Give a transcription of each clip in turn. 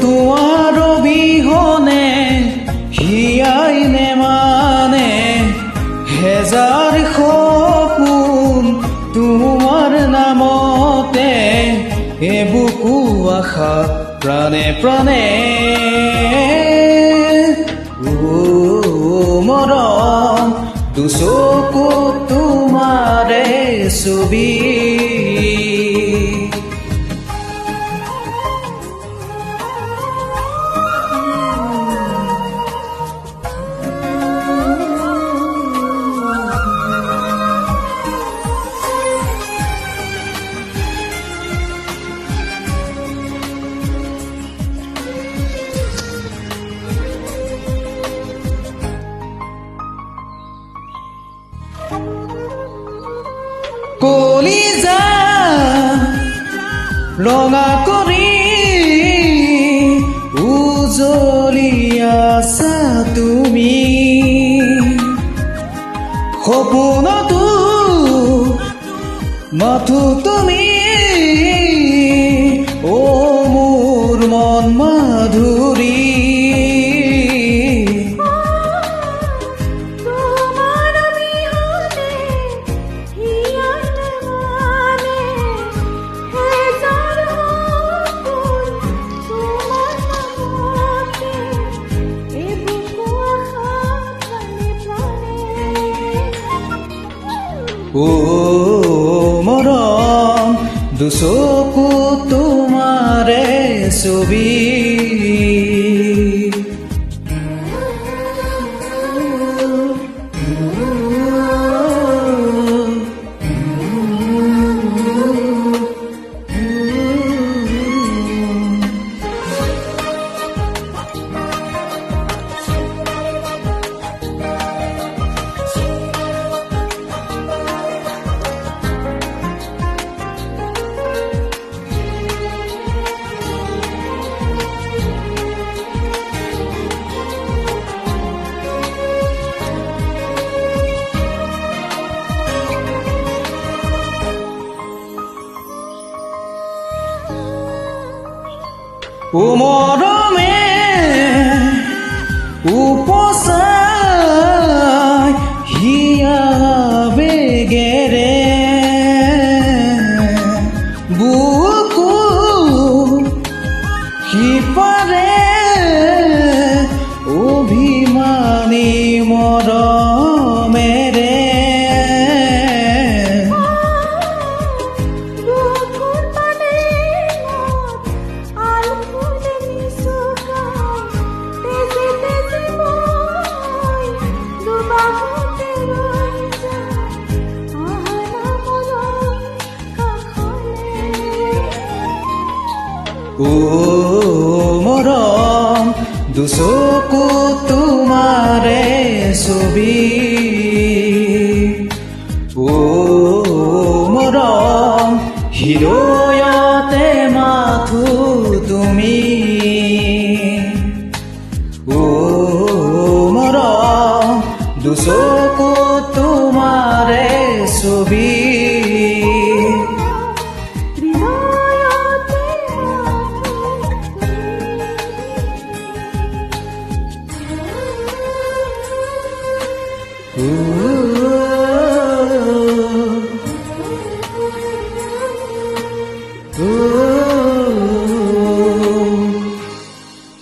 তোমাৰ অবিহনে হিয়াই নেমানে হেজাৰ সপোন তোমাৰ নামতে এবুকু আশা প্ৰাণে প্ৰাণে মৰম দুচকু তোমাৰে ছবি কলিজা ৰঙা কৰি উজলি আছা তুমি সপোনতো মাথো তুমি মোৰ মন মাধুৰী মৰম দুচকু তোমাৰে ছবি মৰমে উপচাই হিয়া বেগেৰে বুকু সিপাৰে অভিমানী মৰমেৰে মৰম দুচকু তোমাৰে ছবি মৰম হৃদয়তে মাথো তুমি মৰম দুচকু তোমাৰে ছবি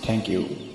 Thank you.